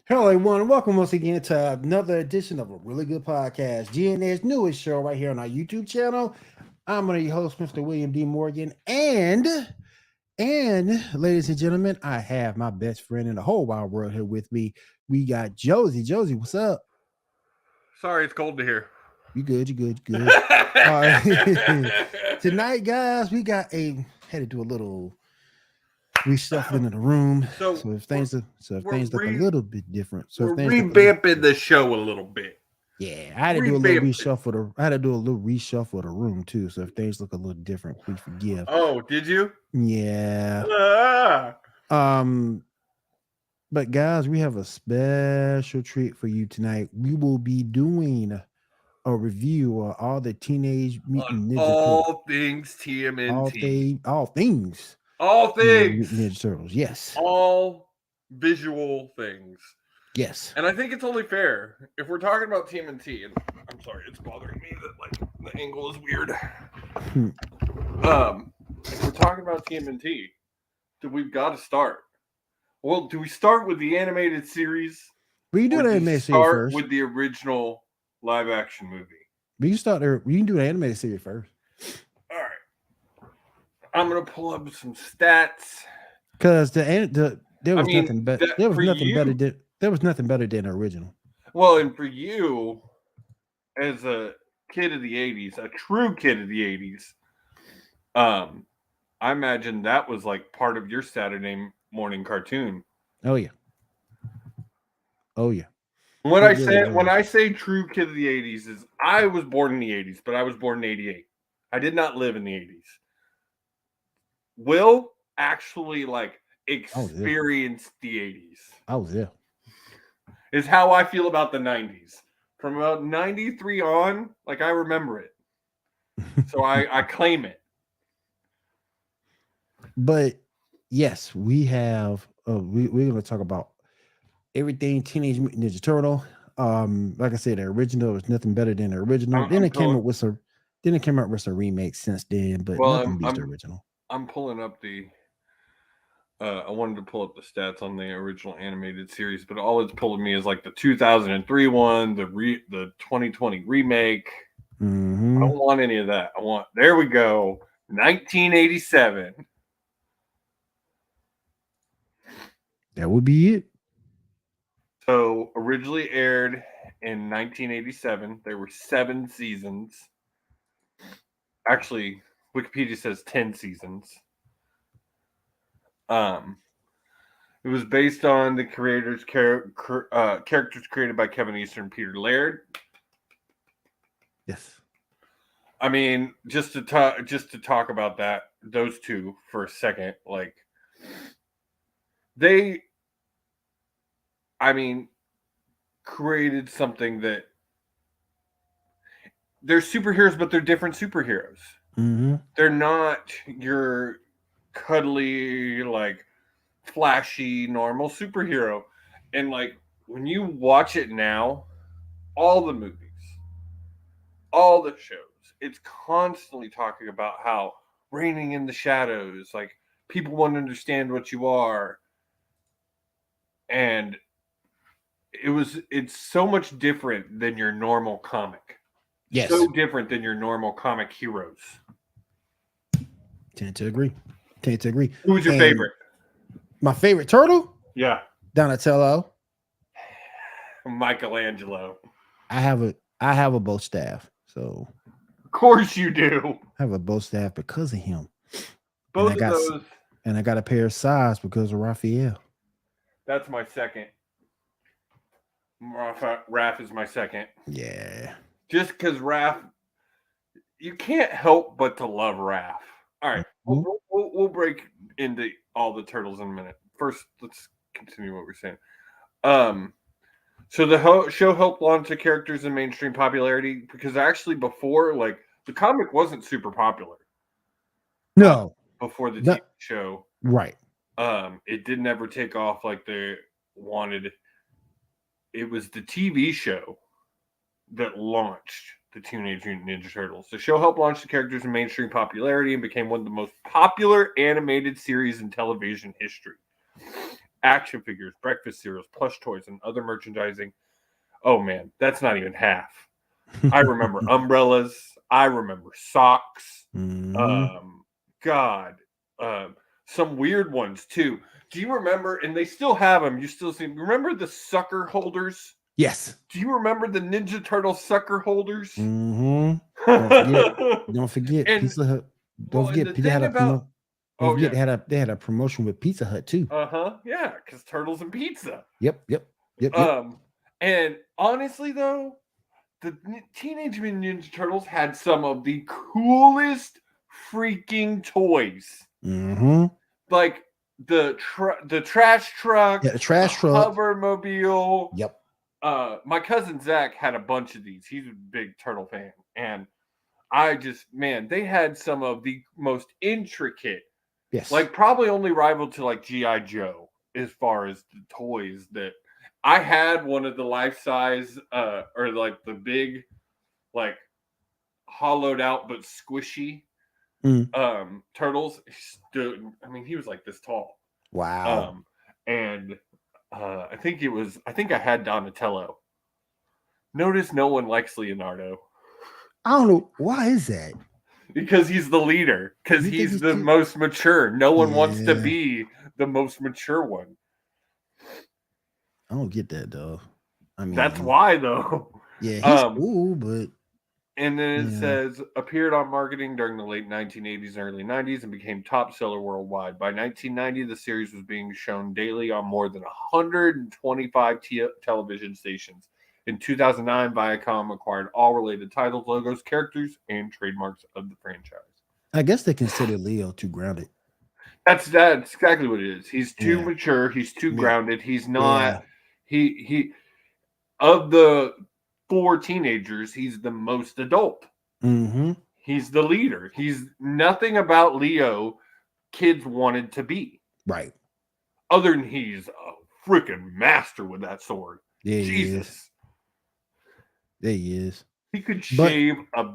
Hello, everyone, and welcome once again to another edition of a Really Good Podcast, GNN's newest show right here on our YouTube channel. I'm one of your hosts, Mr. William D. Morgan, and ladies and gentlemen, I have my best friend in the whole wide world here with me. We got Josie. Josie, what's up? Sorry, it's cold to hear. You good? Tonight, guys, we had to do a little reshuffling of the room. So if things look a little bit different. So we're revamping the show a little bit. Yeah, I had to do a little reshuffle. I had to do a little reshuffle of the room too. So if things look a little different, please forgive. Oh, did you? Yeah. But guys, we have a special treat for you tonight. We will be doing a review of all the Teenage Mutant Ninja Turtles. All things TMNT. All things. Ninja Turtles, yes. All visual things. Yes. And I think it's only fair if we're talking about TMNT, and I'm sorry, it's bothering me that the angle is weird. If we're talking about TMNT, we've got to start. Well, do we start with the animated series? We do the animated series first. With the original live action movie. We can start there. We can do the animated series first. All right. I'm gonna pull up some stats because there was nothing better. There was nothing better than the original. Well, and for you, as a kid of the '80s, a true kid of the '80s, I imagine that was like part of your Saturday morning cartoon. Oh yeah. When I say true kid of the '80s, is I was born in the '80s, but I was born in '88. I did not live in the '80s. Will actually experienced the 80s. I was there. Is how I feel about the 90s. From about 93 on, I remember it. So I claim it. But yes, we have we're going to talk about everything Teenage Mutant Ninja Turtle. Like I said, the original was nothing better than the original. Then it came out with some remakes since then, but nothing beats the original. I'm pulling up I wanted to pull up the stats on the original animated series, but all it's pulling me is the 2003 one, the 2020 remake. Mm-hmm. I don't want any of that. There we go, 1987. That would be it. So originally aired in 1987. There were 7 seasons. Actually, Wikipedia says 10 seasons. It was based on the creators' characters created by Kevin Eastern and Peter Laird. Yes. I mean, just to talk about those two for a second, they created something that they're superheroes, but they're different superheroes. Mm-hmm. They're not your cuddly, flashy, normal superhero. And when you watch it now, all the movies, all the shows, it's constantly talking about how reigning in the shadows, people won't understand what you are. And it's so much different than your normal comic. Yes. So different than your normal comic heroes. Tend to agree. Who's your favorite? My favorite turtle? Yeah. Donatello. Michelangelo. I have a bow staff, so of course you do. I have a bow staff because of him. Both of those. And I got a pair of sides because of Raphael. That's my second. Raph is my second. Yeah. Just because Raph, you can't help but to love Raph. All right. We'll break into all the turtles in a minute. First, let's continue what we're saying. So the show helped launch the characters in mainstream popularity because actually before, like, the comic wasn't super popular. No, before the TV show, right? It didn't ever take off like they wanted. It was the TV show that launched the Teenage Mutant Ninja Turtles. The show helped launch the characters in mainstream popularity and became one of the most popular animated series in television history. Action figures, breakfast cereals, plush toys, and other merchandising. Oh man, that's not even half. I remember umbrellas. I remember socks. God, some weird ones too. Do you remember? And they still have them. You still see. Remember the sucker holders? Yes. Do you remember the Ninja Turtle sucker holders? Don't forget And, Pizza Hut. Don't forget the Pizza thing had a about. Don't forget they had a promotion with Pizza Hut too. Yeah, because turtles and pizza. Yep. And honestly though, the Teenage Mutant Ninja Turtles had some of the coolest freaking toys. Like the trash truck, the trash truck, hovermobile. Yep. My cousin Zach had a bunch of these. He's a big turtle fan, and I just, man, they had some of the most intricate. Yes. Like probably only rivaled to like G.I. Joe as far as the toys that I had. One of the life size or like the big, like hollowed out but squishy turtles. I mean, he was like this tall. Wow. And I think I had Donatello. Notice no one likes Leonardo. I don't know. Why is that? Because he's the leader. Because he's the most mature. No one wants to be the most mature one. I don't get that though. I mean, that's why though. Yeah, he's cool, but. And then it says appeared on marketing during the late 1980s and early 90s and became top seller worldwide. By 1990, the series was being shown daily on more than 125 television stations. In 2009, Viacom acquired all related titles, logos, characters, and trademarks of the franchise. I guess they consider Leo too grounded. That's exactly what it is. He's too mature. He's too grounded. He's not. He of the 4 teenagers, he's the most adult. He's the leader. He's nothing about Leo kids wanted to be. Right. Other than he's a freaking master with that sword. Yeah, Jesus. There he is. He could shave a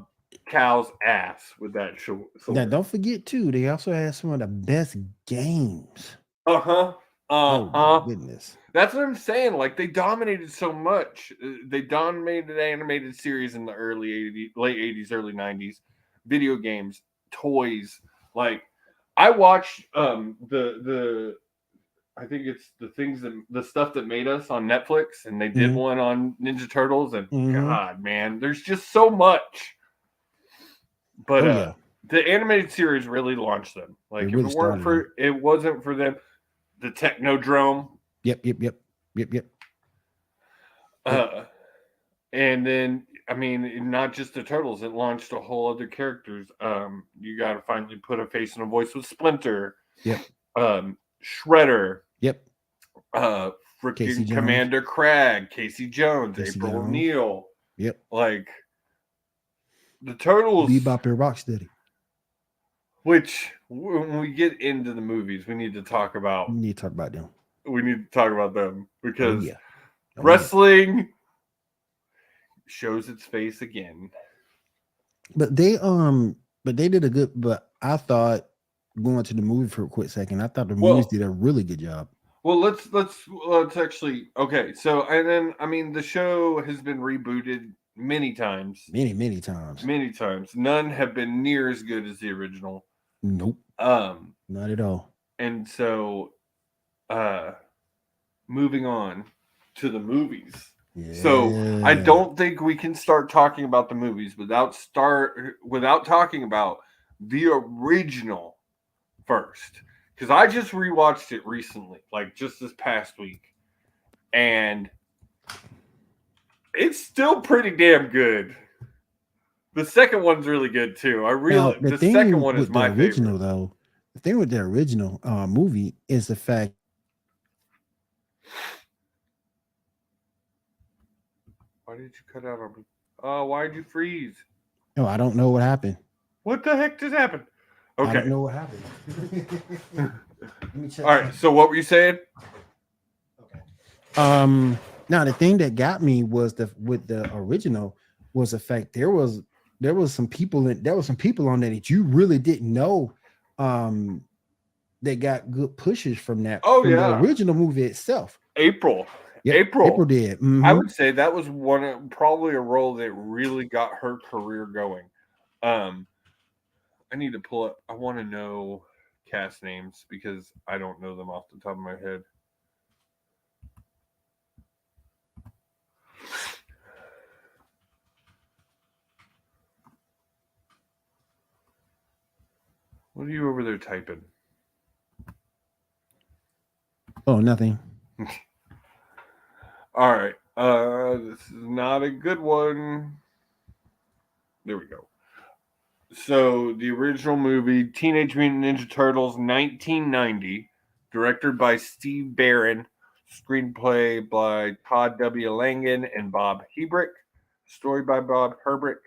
cow's ass with that sword. Now, don't forget, too, they also had some of the best games. Oh, my goodness. That's what I'm saying. Like, they dominated so much. They dominated animated series in the late 80s, early 90s. Video games, toys. Like, I watched I think it's the stuff that made us on Netflix, and they did one on Ninja Turtles, and God, man, there's just so much. But the animated series really launched them. Like, if it wasn't for them, the Technodrome. Yep. And then, I mean, not just the Turtles, it launched a whole other characters. You got to finally put a face and a voice with Splinter. Yep. Shredder. Yep. Freaking Commander Crag, Casey Jones, April O'Neil. Yep. Like, the Turtles. Bebop and Rocksteady. Which, when we get into the movies, we need to talk about. We need to talk about them. We need to talk about them because wrestling shows its face again. But they did a good. But I thought, going to the movie for a quick second, I thought the movies did a really good job. Well, let's actually So, and then I mean, the show has been rebooted many times. Many times. None have been near as good as the original. Nope. Not at all. And so, moving on to the movies. Yeah. So I don't think we can start talking about the movies without talking about the original first. Because I just rewatched it recently, like just this past week. And it's still pretty damn good. The second one's really good too. The second one is my favorite. Though, The thing with the original movie is the fact Why did you cut out on me? Why did you freeze? no, I don't know what happened. What the heck just happened? I don't Okay. know what happened. Let me check. All right. So what were you saying? Okay. Now the thing that got me was the original was the fact there was some people on there that you really didn't know um that got good pushes Oh from the yeah, original movie itself. April. Yep, April April. did. I would say that was probably a role that really got her career going. Um, I need to pull up. I want to know cast names because I don't know them off the top of my head. What are you over there typing? Oh, nothing. All right. This is not a good one. There we go. So the original movie, Teenage Mutant Ninja Turtles, 1990, directed by Steve Barron, screenplay by Todd W. Langen and Bob Hebrick, story by Bob Herbrick,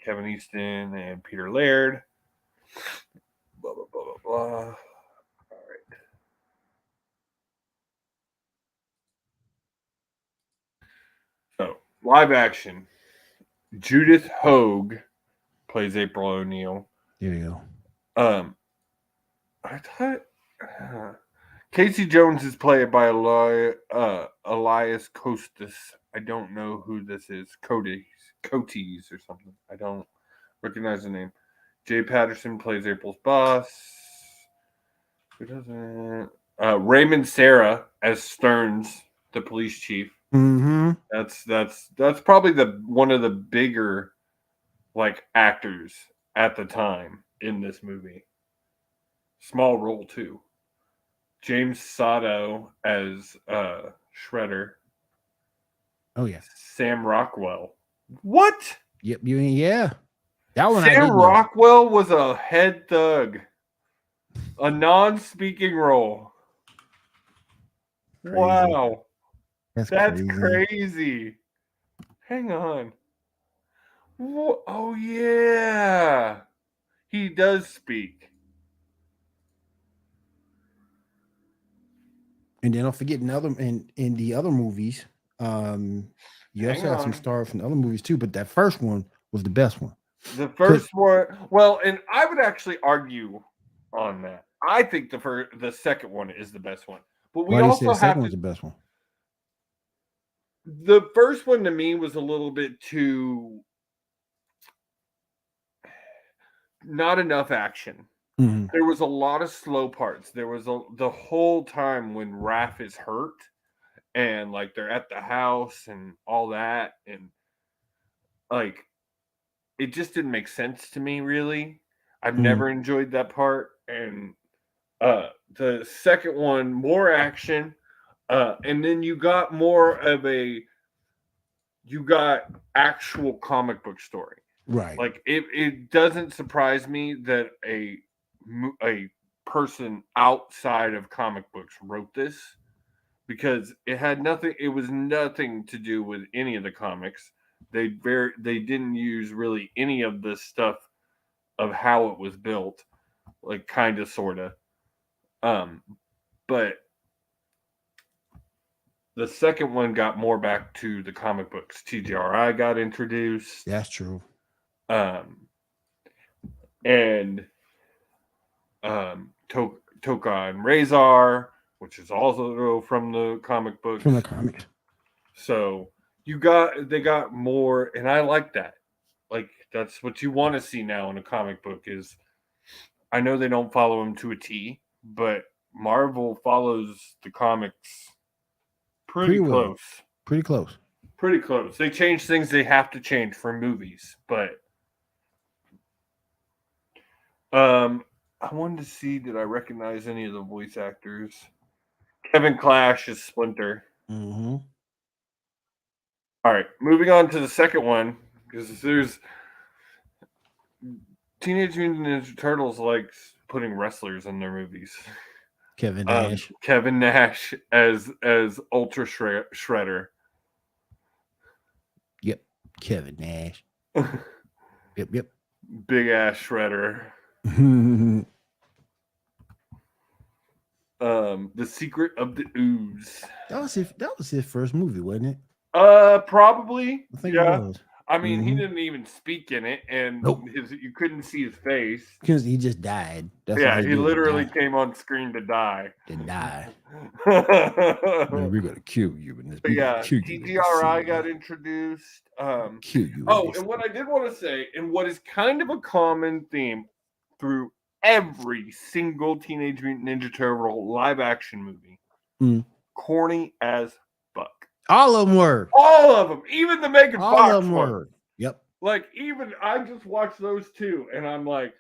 Kevin Easton and Peter Laird. Blah blah blah blah blah. All right. So live action. Judith Hogue plays April O'Neil. There you Um, I thought Casey Jones is played by Elias Costas. I don't know who this is. Cotes or something. I don't recognize the name. Jay Patterson plays April's boss. Who doesn't? Raymond Serra as Stearns, the police chief. go. Mm-hmm. That's probably the one of the bigger like actors at the time in this movie. Small role too. James Sato as Shredder. Oh yeah. Sam Rockwell. What? Yep. Yeah. That one I Sam did know. Rockwell was a head thug, a non-speaking role. Crazy. Wow, That's that's crazy. crazy. Hang on. Oh yeah, he does speak. And then don't forget in the other movies, you Hang also have some on. stars from the other movies too, but that first one was the best one. The first one, well, and I would actually argue on that. I think the second one is the best one, but we Why do you say also the second have one's to. the best one? The first one to me was a little bit too not enough action. Mm-hmm. There was a lot of slow parts. There was the whole time when Raph is hurt and like they're at the house and all that and like it just didn't make sense to me really. I've Mm-hmm. never enjoyed that part and the second one more action and then you got actual comic book story. Right. Like it doesn't surprise me that a person outside of comic books wrote this because it was nothing to do with any of the comics. They didn't use really any of the stuff of how it was built, like kind of sorta. Um but the second one got more back to the comic books. TGRI got introduced. That's true. Um and Toka and Razor, which is also from the comic books. From the comics. So they got more, and I like that. Like that's what you want to see now in a comic book is. I know they don't follow them to a T, but Marvel follows the comics pretty Pretty well. close. Pretty close. Pretty close. They change things they have to change for movies, but I wanted to see did I recognize any of the voice actors. Kevin Clash is Splinter. Mm-hmm. All right, moving on to the second one because there's Teenage Mutant Ninja Turtles likes putting wrestlers in their movies. Kevin Nash. Kevin Nash as Ultra Shredder. Yep. Kevin Nash. Yep. Big ass Shredder. The Secret of the Ooze. That was his first movie, wasn't it? Probably. I think Yeah. it was. I mean, he didn't even speak in it, and Nope. you couldn't see his face. Because he just died. That's Yeah, all he did, literally came on screen to die. To die. But We're gonna kill you in this. yeah, TGRI got introduced. Kill you. And what I did want to say, and what is kind of a common theme through every single Teenage Mutant Ninja Turtle live action movie, corny as fuck. All of them were. All of them, even the Megan All Fox of them one. were. Yep. Like, even I just watched those two, and I'm like,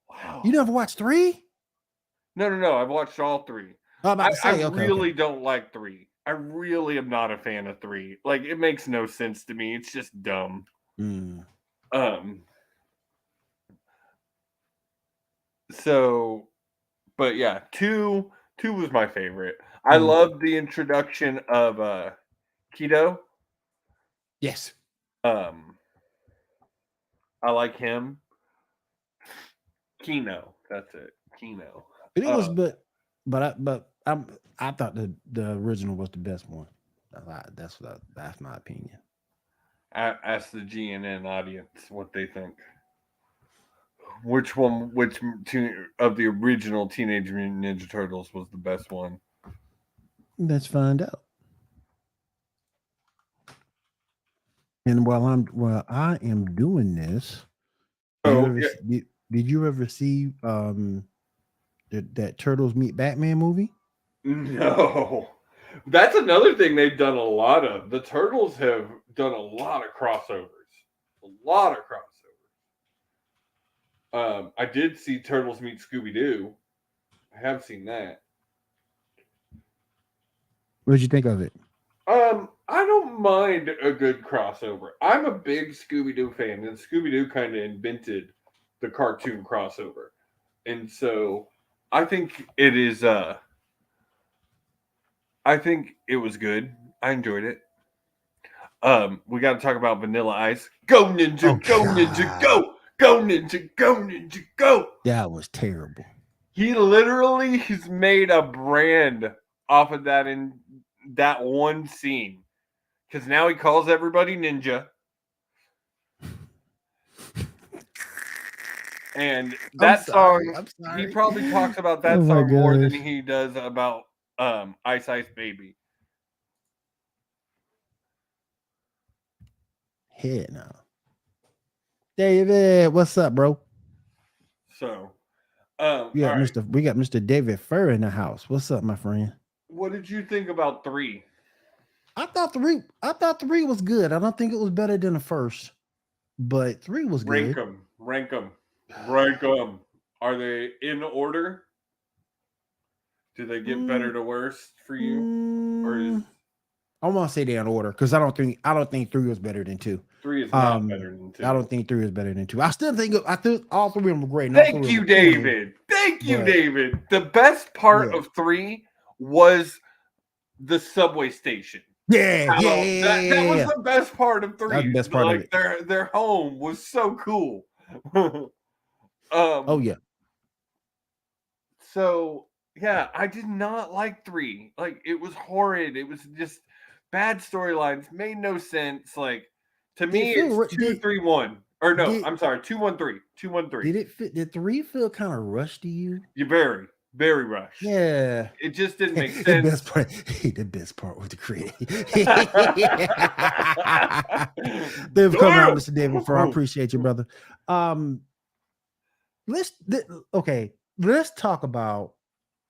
wow. You never watched 3? No. I've watched all 3. I really don't like 3. I really am not a fan of 3. Like, it makes no sense to me. It's just dumb. So, but yeah, 2 was my favorite. I loved the introduction of Keto. Yes. I like him. Kino, that's it. Kino. It was, I thought the original was the best one. That's my opinion. Ask the GNN audience what they think. Which two of the original Teenage Mutant Ninja Turtles was the best one? Let's find out. And while I am doing this, did you ever see that Turtles Meet Batman movie? No. That's another thing they've done a lot of. The Turtles have done a lot of crossovers. I did see Turtles Meet Scooby-Doo. I have seen that. What did you think of it? I don't mind a good crossover. I'm a big Scooby-Doo fan, and Scooby-Doo kind of invented the cartoon crossover. And so I think it is I think it was good. I enjoyed it. We got to talk about Vanilla Ice. Go Ninja, go Ninja, go! Go Ninja, go Ninja, go! That was terrible. He literally has made a brand off of that in that one scene. Because now he calls everybody Ninja. And that song, he probably talks about that song more than he does about Ice Ice Baby. Head no. David, what's up, bro? So, we got Mr. David Furr in the house. What's up, my friend? What did you think about 3? I thought 3 was good. I don't think it was better than the first, but 3 was good. Rank them. Are they in order? Do they get better to worse for you? Or I want to say they're in order because I don't think 3 was better than 2. 3 is not better than 2. I don't think 3 is better than 2. I think all 3 of them were great. Thank you, David. David. The best part of 3 was the subway station. Yeah. That was the best part of 3. That's the best part of it. Their home was so cool. Oh yeah. So yeah, I did not like 3. Like, it was horrid. It was just bad storylines. Made no sense. Like, to me, it's 2, 3, 1. Or no, I'm sorry, 2, 1, 3. 2, 1, 3. Did 3 feel kind of rushed to you? You very, very rushed. Yeah. It just didn't make sense. The best part was the credit. They've come out, Mr. David Furr. I appreciate you, brother. Let's talk about,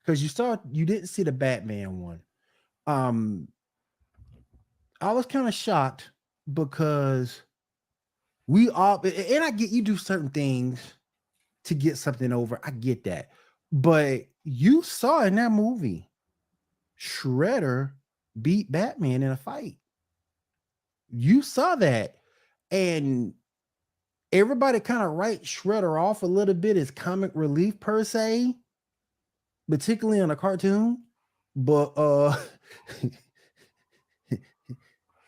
because you didn't see the Batman one. I was kind of shocked because we all, and I get you do certain things to get something over. I get that. But you saw in that movie, Shredder beat Batman in a fight. You saw that. And everybody kind of write Shredder off a little bit as comic relief per se, particularly on a cartoon. But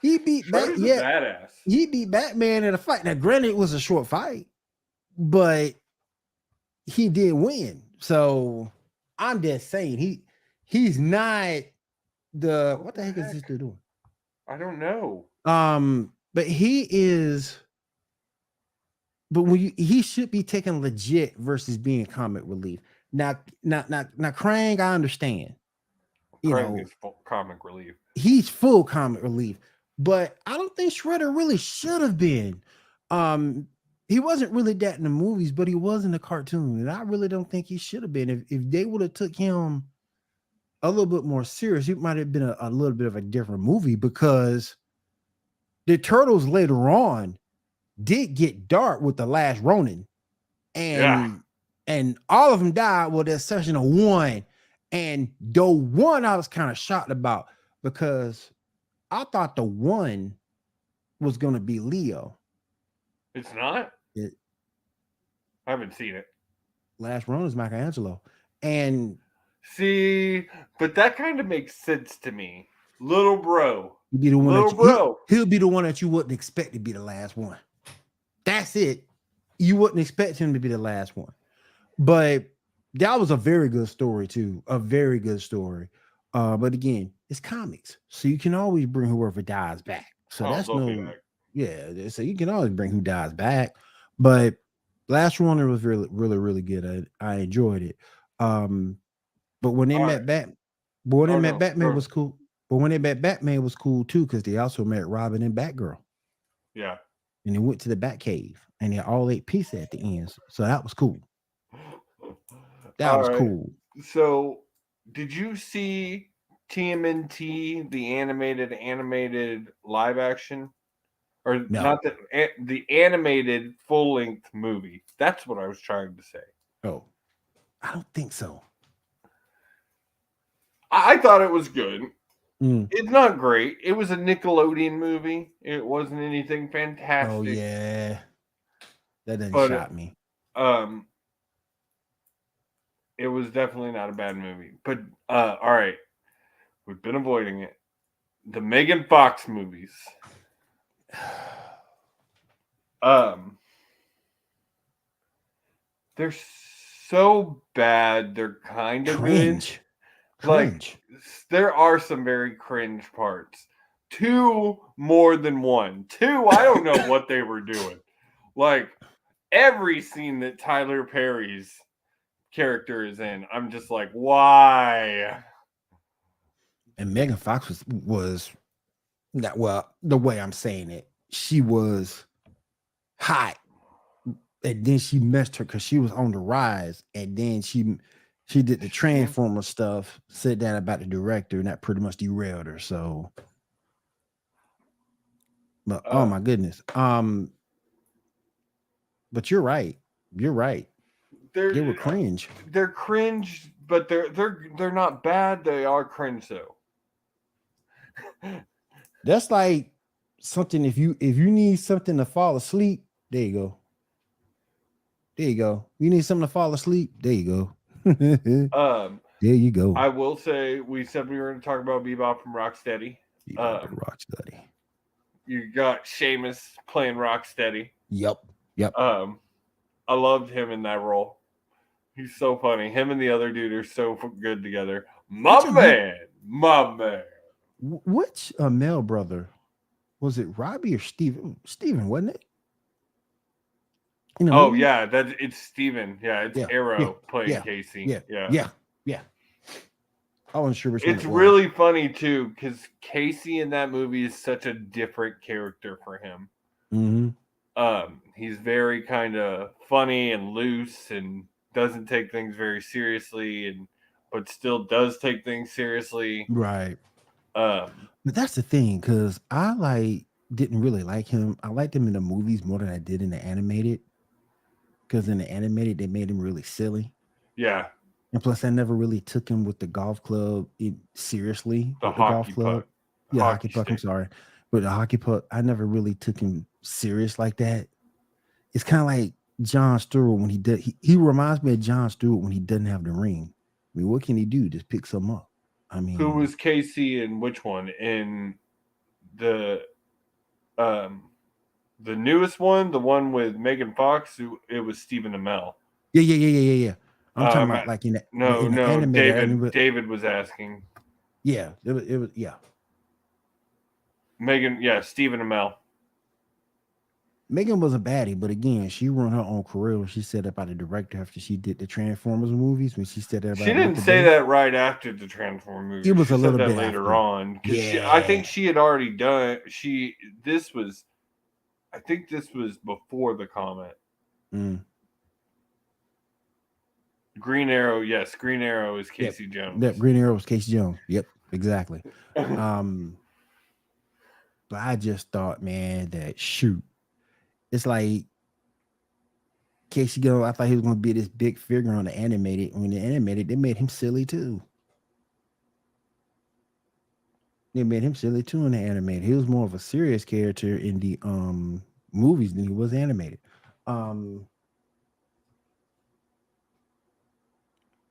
he beat back. Shredder's a Yeah, badass. he beat Batman in a fight. Now, granted, it was a short fight, but he did win. So I'm just saying he's not what the heck is this dude doing? I don't know. But he is. But he should be taken legit versus being comic relief. Now, Krang, I understand. Krang is full comic relief. He's full comic relief, but I don't think Shredder really should have been. He wasn't really that in the movies, but he was in the cartoon, and I really don't think he should have been. If they would have took him a little bit more serious, it might have been a little bit of a different movie, because the Turtles later on did get dark with the last Ronin, and all of them died with the exception of one. And the one I was kind of shocked about, because I thought the one was going to be Leo. It's not? I haven't seen it. Last Ronin is Michelangelo. And see, but that kind of makes sense to me. Little bro. He'll be the one he'll be the one that you wouldn't expect to be the last one. That's it. You wouldn't expect him to be the last one. But that was a very good story too. A very good story. But again, it's comics, so you can always bring whoever dies back. So that's so you can always bring who dies back. But Last Runner was really, really, really good. I enjoyed it. But when they met Batman was cool. But when they met Batman was cool too, because they also met Robin and Batgirl. Yeah. And they went to the Batcave, and they all ate pizza at the end. So that was cool. That was cool. So, did you see TMNT, the animated live action? Or not the animated full-length movie? That's what I was trying to say. Oh, I don't think so. I thought it was good. It's not great. It was a Nickelodeon movie. It wasn't anything fantastic. Oh yeah, that didn't shock me. It was definitely not a bad movie. But all right, we've been avoiding it. The Megan Fox movies. They're so bad. They're kind of cringe. Like, there are some very cringe parts. 2 more than 1. 2, I don't know what they were doing. Like, every scene that Tyler Perry's character is in, I'm just like, why? And Megan Fox was not, well, the way I'm saying it, she was hot, and then she messed her because she was on the rise, and then she did the Transformer stuff, said that about the director, and that pretty much derailed her. So, but oh my goodness, but you're right. You're right. They were cringe. They're cringe, but they're not bad. They are cringe though. That's like something. If you need something to fall asleep, there you go. There you go. You need something to fall asleep. There you go. There you go. I will say, we said we were going to talk about Bebop from Rocksteady. Rocksteady. You got Seamus playing Rocksteady. Yep. I loved him in that role. He's so funny. Him and the other dude are so good together. My man. Which male brother was it? Robbie or Steven? Steven, wasn't it? Yeah, it's Steven. Yeah, it's Arrow playing Casey. Yeah. I wasn't sure which one. It's really funny too, because Casey in that movie is such a different character for him. Mm-hmm. He's very kind of funny and loose and doesn't take things very seriously, but still does take things seriously. Right. But that's the thing, because I didn't really like him. I liked him in the movies more than I did in the animated. Because in the animated, they made him really silly. Yeah. And plus, I never really took him with the golf club seriously. The hockey puck. Yeah, hockey puck. I'm sorry. But the hockey puck, I never really took him serious like that. It's kind of like Jon Stewart when he does. He reminds me of Jon Stewart when he doesn't have the ring. I mean, what can he do? Just pick some up. I Who mean, was Casey and which one? In the um the newest one, the one with Megan Fox, it was Stephen Amell. yeah. I'm talking Um, about like no, in the no, animated. David was asking. Yeah, it was yeah. Megan, yeah, Stephen Amell. Megan was a baddie, but again, she ruined her own career when she said about the director after she did the Transformers movies. When she said that She about didn't Michael say Bay, that right after the Transform it movie. was She a said little that bit later after. on because I think Yeah. she had already done. This was, I think this was before the comment. Mm. Green Arrow, yes, Green Arrow is Yep. Casey Jones. That Green Arrow was Casey Jones. Yep, exactly. Um, but I just thought, man, that shoot, it's like Casey Jones. I thought he was going to be this big figure on the animated. When the animated, they made him silly too. They made him silly too in the animated. He was more of a serious character in the movies than he was animated. Um,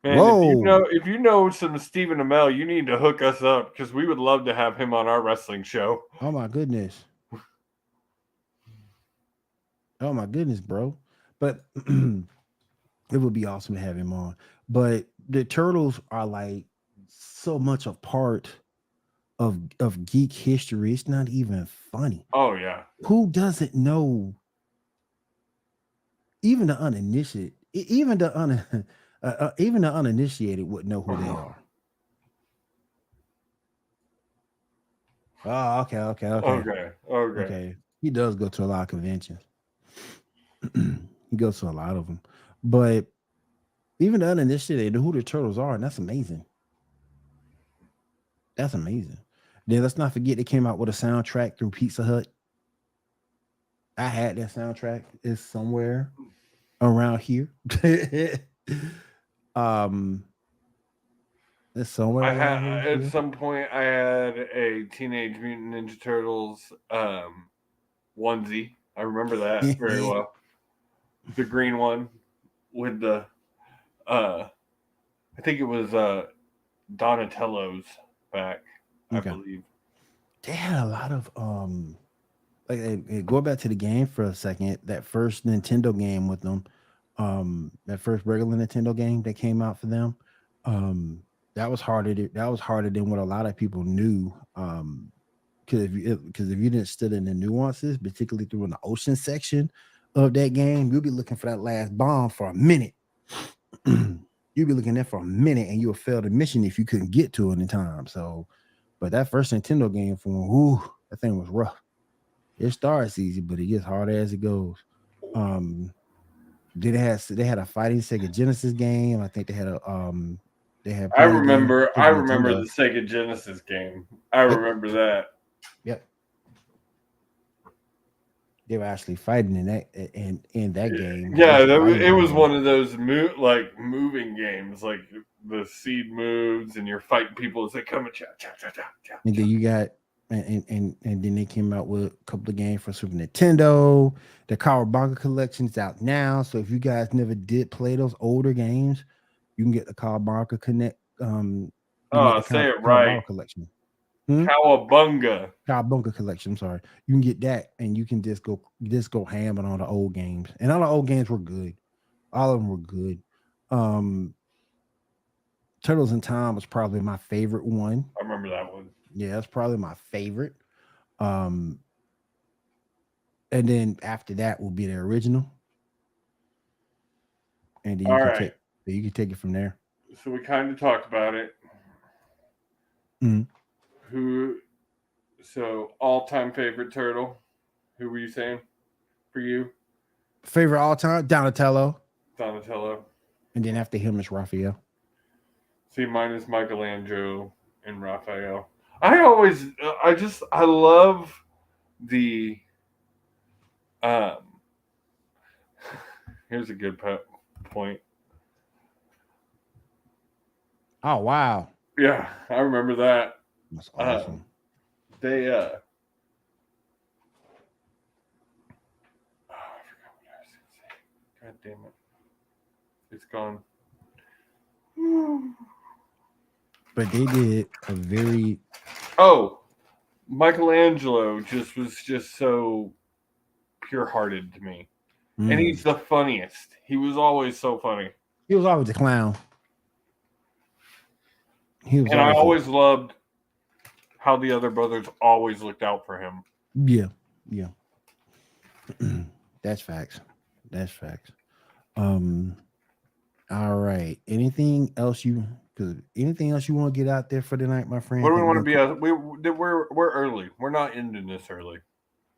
Man, whoa. if you know some Stephen Amell, you need to hook us up because we would love to have him on our wrestling show. Oh my goodness. Oh my goodness, bro. But it would be awesome to have him on. But the turtles are like so much a part of geek history. It's not even funny. Oh yeah. Who doesn't know? Even the uninitiated, even the uninitiated would know who they are. Oh, Okay. okay. He does go to a lot of conventions. He goes to a lot of them, but even the uninitiated know who the turtles are, and that's amazing. That's amazing. Then let's not forget they came out with a soundtrack through Pizza Hut. I had that soundtrack. It's somewhere around here. um, it's somewhere I around had here. at Yeah. some point I had a Teenage Mutant Ninja Turtles onesie. I remember that very well. The green one with the I think it was Donatello's back, I Okay. believe. They had a lot of like go back to the game for a second. That first Nintendo game with them, that first regular Nintendo game that came out for them, that was harder. That was harder than what a lot of people knew. Because if you didn't study the nuances, particularly through an ocean section of that game, you'll be looking for that last bomb for a minute. You'll be looking there for a minute, and you'll fail the mission if you couldn't get to it in time. So, but that first Nintendo game for them, whoo, that thing was rough. It starts easy, but it gets harder as it goes. Um, they had a fighting Sega Genesis game. I think they had I plenty of games remember for I Super remember Nintendo. the Sega Genesis game. I Yep, remember that. yep. They were actually fighting in that game. It Yeah, was a fighting it was game. one of those moving games, like the seed moves and you're fighting people as they come and And then you got and then they came out with a couple of games for Super Nintendo. The Cowabunga collection is out now. So if you guys never did play those older games, you can get the Cowabunga Connect. You can get Oh, the say it right. Cowabunga collection. Hmm? Cowabunga. Cowabunga collection. I'm sorry. You can get that, and you can just go ham on all the old games. And all the old games were good. All of them were good. Um, Turtles in Time was probably my favorite one. I remember that one. Yeah, that's probably my favorite. Um, and then after that will be the original, and then All right. you can take it from there. So we kind of talked about it. Mhm. Who? So all-time favorite turtle. Who were you saying for you? Favorite all time Donatello, Donatello. and then after him is Raphael. See, mine is Michelangelo and Raphael. I love the. Um, here's a good point. Oh wow, Yeah, I remember that. that's awesome. They damn it. It's gone. But they did a very Michelangelo was just so pure-hearted to me. And he's the funniest. He was always so funny. He was always a clown. I always loved how the other brothers always looked out for him. Yeah. That's facts. All right. Anything else you want to get out there for tonight, my friend? What do we want to be? We're early. We're not ending this early.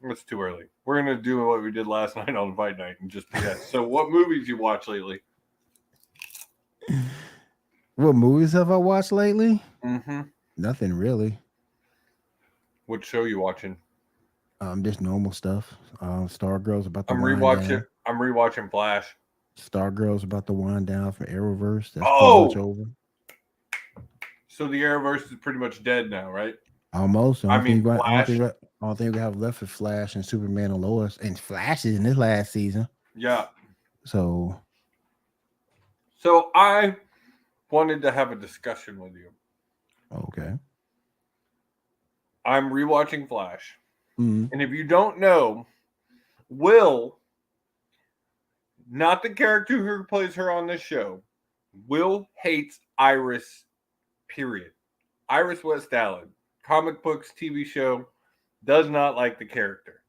It's too early. We're gonna do what we did last night on Fight Night and just BS. So, what movies you watch lately? What movies have I watched lately? Mm-hmm. Nothing really. What show you watching? Just normal stuff. Stargirl's about to I'm rewatching Flash. Stargirl's about to wind down for Arrowverse. That's pretty much over. So the Arrowverse is pretty much dead now, right? Almost. Flash. I don't think we have left for Flash and Superman and Lois, and Flash is in this last season. Yeah. So I wanted to have a discussion with you. Okay. I'm rewatching Flash. Mm-hmm. And if you don't know, Will, not the character who plays her on this show, Will hates Iris, period. Iris West Allen, comic books, TV show, does not like the character.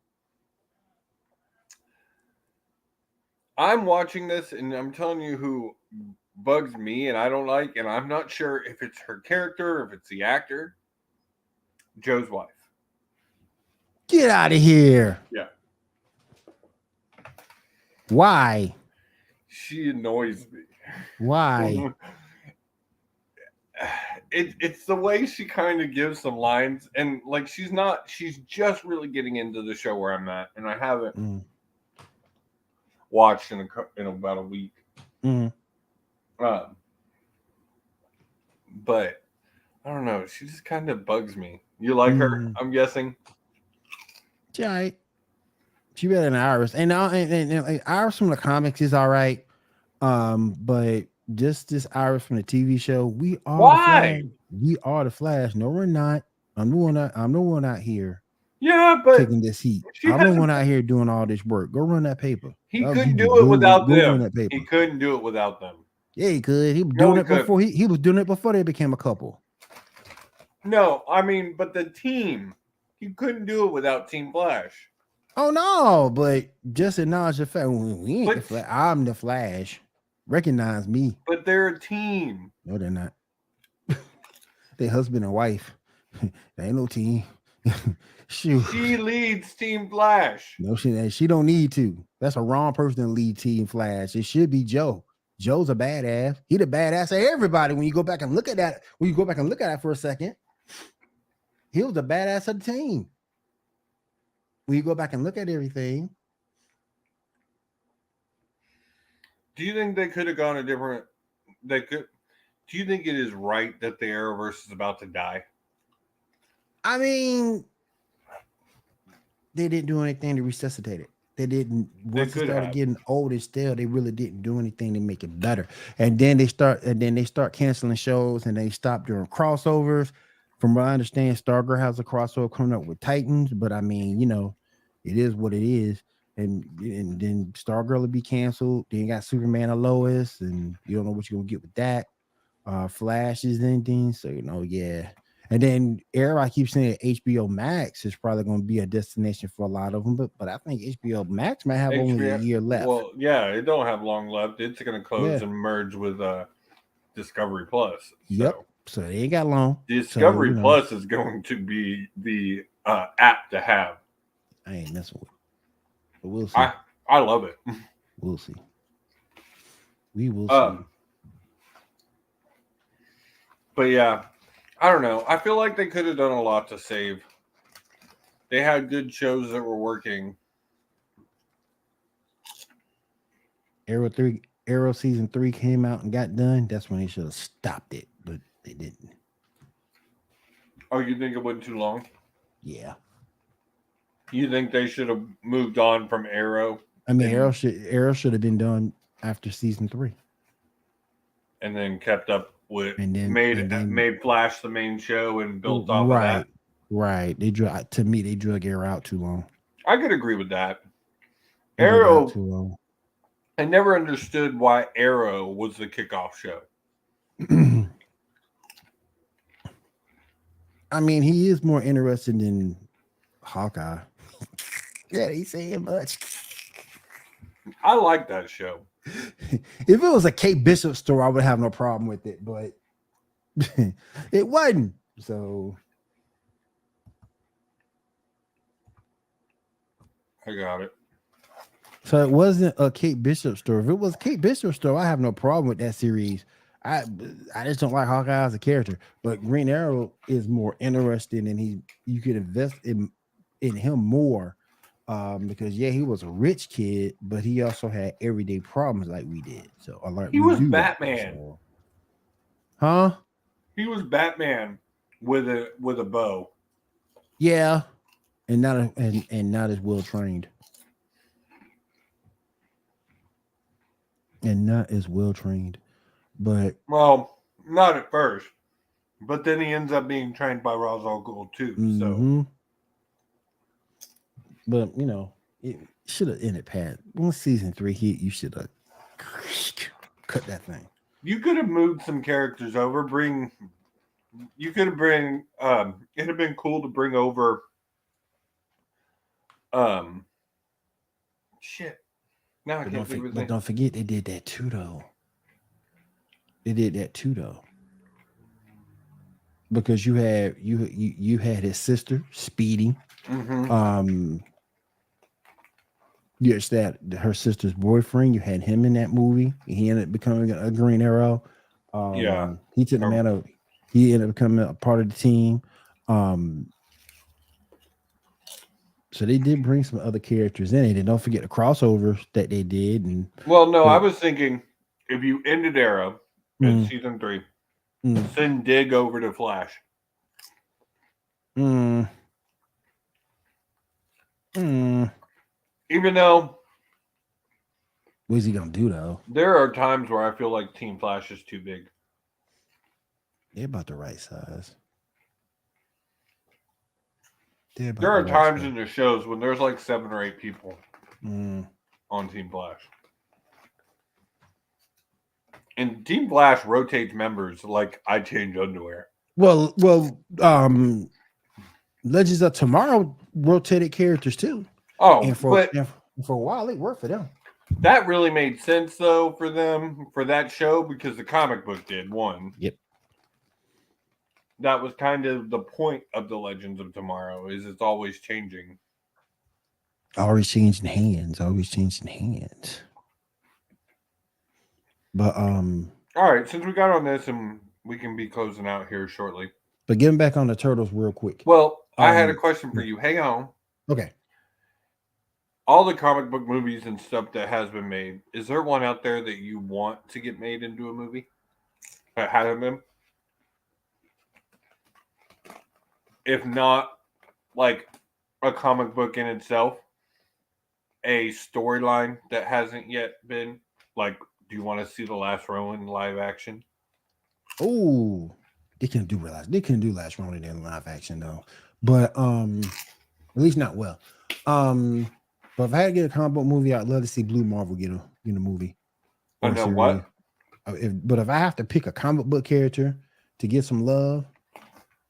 I'm watching this and I'm telling you who bugs me and I don't like, and I'm not sure if it's her character or if it's the actor. Joe's wife. Get out of here. Yeah. Why? She annoys me. Why? It's the way she kind of gives some lines, and like she's just really getting into the show where I'm at, and I haven't watched in about a week. But I don't know, she just kind of bugs me. You like her, I'm guessing. Right. She better than Iris, and Iris from the comics is all right, but just this Iris from the TV show, we are the Flash. No, we're not. I'm the one out here. Yeah, but taking this heat. I'm the one out here doing all this work. Go run that paper. He couldn't do it without them. He couldn't do it without them. Yeah, he could. He was doing it before. He was doing it before they became a couple. No, I mean, but the team, he couldn't do it without Team Flash. Oh no, but just acknowledge the fact we ain't the Flash. I'm the Flash. Recognize me. But they're a team. No, they're not. They husband and wife. They ain't no team. Shoot. She leads Team Flash. No, she don't need to. That's a wrong person to lead Team Flash. It should be Joe. Joe's a badass. He the badass of everybody. When you go back and look at that, for a second, he was the badass of the team. When you go back and look at everything. Do you think they could have gone a different? Do you think it is right that the Arrowverse is about to die? I mean, they didn't do anything to resuscitate it. They didn't. Once it started getting old and stale, they really didn't do anything to make it better. And then they start canceling shows, and they stop doing crossovers. From what I understand, Stargirl has a crossover coming up with Titans, but I mean, it is what it is. And then Stargirl will be canceled. Then you got Superman and Lois, and you don't know what you're gonna get with that. Flash is ending, so yeah. And then Arrow, I keep saying HBO Max is probably going to be a destination for a lot of them, but I think HBO Max might have only a year left. Well, yeah, it don't have long left. It's going to close and merge with Discovery Plus. Yep. So they ain't got long. Discovery Plus is going to be the app to have. I ain't messing with it. But we'll see. I love it. We'll see. We will see. But yeah. I don't know. I feel like they could have done a lot to save. They had good shows that were working. Arrow season 3 came out and got done. That's when they should have stopped it, but they didn't. Oh, you think it went too long? Yeah. You think they should have moved on from Arrow? I mean, Arrow should have been done after season 3. And then kept up with And then made Flash the main show and built off of that. Right. They drug Arrow out too long. I could agree with that. They drug it out Arrow, too long. I never understood why Arrow was the kickoff show. I mean, he is more interested in Hawkeye. Yeah, he's saying much. I like that show. If it was a Kate Bishop story, I would have no problem with it, but it wasn't. So I got it. So it wasn't a Kate Bishop story. If it was a Kate Bishop story, I have no problem with that series. I just don't like Hawkeye as a character. But Green Arrow is more interesting, and you could invest in him more because he was a rich kid, but he also had everyday problems like we did. So he was Batman, huh? He was Batman with a bow. Yeah, and not as well trained. And not as well trained, but not at first, but then he ends up being trained by Ra's al Ghul too. So, but it should have ended Pat. Once season 3 hit, you should have cut that thing. You could have moved some characters over. It'd have been cool to bring over. Shit. No, I can't think of his name. Don't forget they did that too, though. Because you had his sister Speedy. Mm-hmm. Yes, that her sister's boyfriend. You had him in that movie. He ended up becoming a Green Arrow. He took the man out. He ended up becoming a part of the team. So they did bring some other characters in it, and don't forget the crossovers that they did. And I was thinking if you ended Arrow in season 3, send Dig over to Flash. Even though, what's he gonna do though? There are times where I feel like Team Flash is too big. They're about the right size. There are times in the shows when there's like 7 or 8 people on Team Flash. And Team Flash rotates members like I change underwear. Well, Legends of Tomorrow rotated characters too. And for a while it worked for them. That really made sense though for them for that show because the comic book did one. Yep. That was kind of the point of the Legends of Tomorrow is it's always changing. Always changing hands. But all right, since we got on this and we can be closing out here shortly. But getting back on the Turtles real quick. Well, I had a question for you. Hang on. Okay. All the comic book movies and stuff that has been made, is there one out there that you want to get made into a movie? That hasn't been? If not, like a comic book in itself, a storyline that hasn't yet been, like, do you want to see The Last Ronin live action? Oh, they couldn't do Last Ronin in live action though, but at least not well. But if I had to get a comic book movie, I'd love to see Blue Marvel get a movie. I know what. But if I have to pick a comic book character to get some love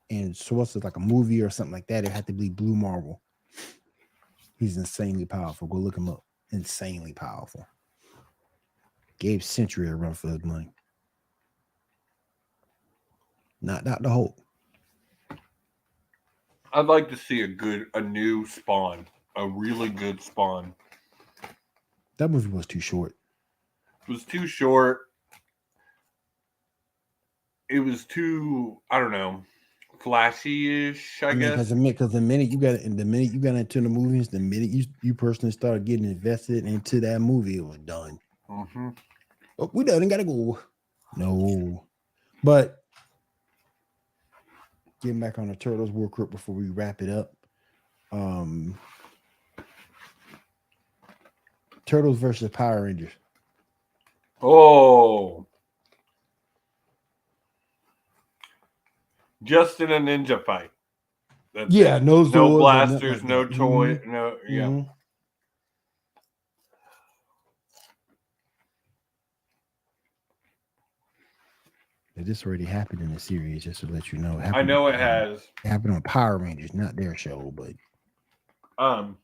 and source it like a movie or something like that, it had to be Blue Marvel. He's insanely powerful. Go look him up. Insanely powerful. Gave Century a run for his money. Not the Hulk. I'd like to see a new Spawn, a really good Spawn. That movie was too short. It was too short. It was too, I don't know, flashy-ish, I guess. Because the minute you got into the movies, the minute you personally started getting invested into that movie, it was done. Mm-hmm. Oh, we done and gotta go. No, but getting back on the Turtles real quick before we wrap it up. Turtles versus Power Rangers. Oh, just in a ninja fight. That's Yeah, it. no No swords, no nothing blasters, like no that. toy, no yeah. Mhm. This already happened in the series, just to let you know. I know it has. It happened on Power Rangers, not their show, but I'm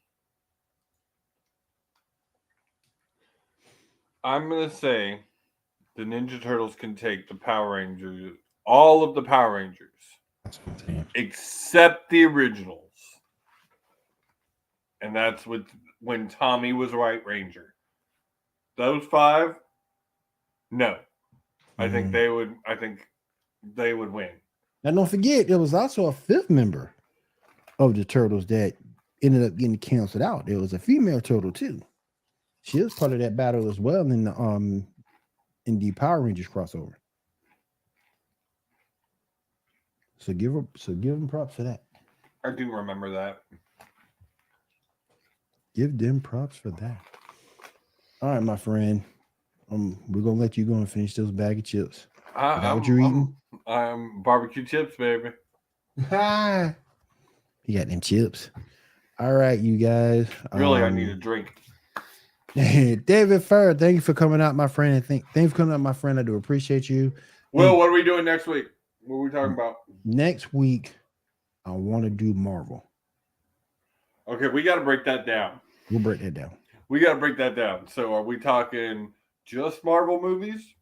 gonna say the Ninja Turtles can take the Power Rangers, all of the Power Rangers, that's what I'm saying. except the originals, and that's with when Tommy was White Ranger. Those 5, no, I think they would. I think they would win. Now, don't forget, there was also a 5th member of the Turtles that ended up getting canceled out. There was a female turtle too. She was part of that battle as well in the Power Rangers crossover. So give them props for that. I do remember that. Give them props for that. All right, my friend. We're gonna let you go and finish those bag of chips. Is that what you're eating? I'm barbecue chips, baby. You got them chips. All right, you guys. Really, I need a drink. David Fur, thank you for coming out, my friend. And thank you for coming out, my friend. I do appreciate you. Will, what are we doing next week? What are we talking about? Next week, I want to do Marvel. Okay, we got to break that down. We'll break that down. We got to break that down. So, are we talking just Marvel movies?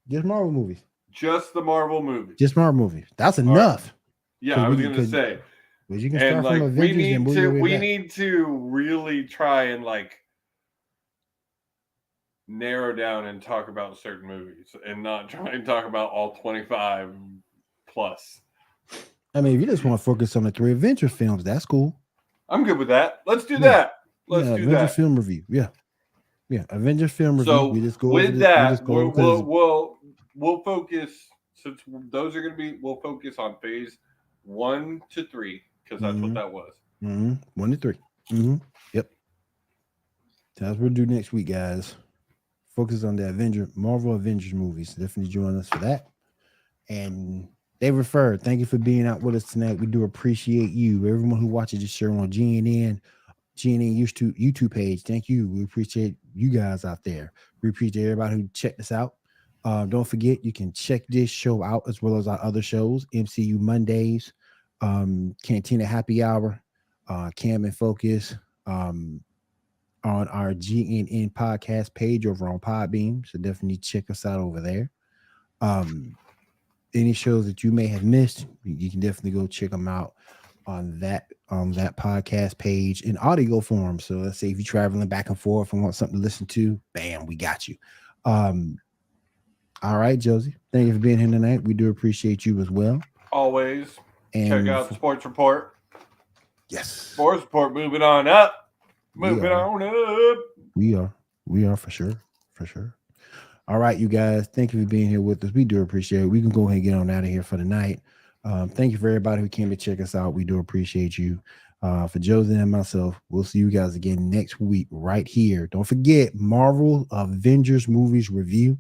Just Marvel movies. Just the Marvel movies. Just Marvel movies. That's enough. Right. Yeah, I was going to say. But you can start from Avengers we need to really try and narrow down and talk about certain movies and not try and talk about all 25 plus. I mean, if you just want to focus on the 3 Avengers films, that's cool. I'm good with that. Let's do that. Let's do Avengers that. film review. Yeah. Avengers film review. So we just go with over that, we'll focus, since those are going to be, we'll focus on phase 1 to 3 because that's what that was. 1 to 3. Yep. That's what we'll do next week, guys. Focus on the Marvel Avengers movies. Definitely join us for that. And they refer. Thank you for being out with us tonight. We do appreciate you. Everyone who watches the show on GNN YouTube page. Thank you. We appreciate you guys out there. We appreciate everybody who checked us out. Don't forget, you can check this show out as well as our other shows, MCU Mondays, Cantina Happy Hour, Cam and Focus, on our GNN podcast page over on Podbeam. So definitely check us out over there. Any shows that you may have missed, you can definitely go check them out on that podcast page in audio form. So let's say if you're traveling back and forth and want something to listen to, bam, we got you. All right, Josie, thank you for being here tonight. We do appreciate you as well. Always. And check out Sports Report. Yes. Sports Report moving on up. Moving on up. We are for sure. All right, you guys. Thank you for being here with us. We do appreciate it. We can go ahead and get on out of here for the night. Thank you for everybody who came to check us out. We do appreciate you. For Josie and myself, we'll see you guys again next week right here. Don't forget Marvel Avengers movies review.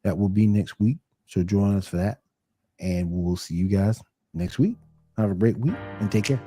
That will be next week. So join us for that. And we will see you guys next week. Have a great week and take care.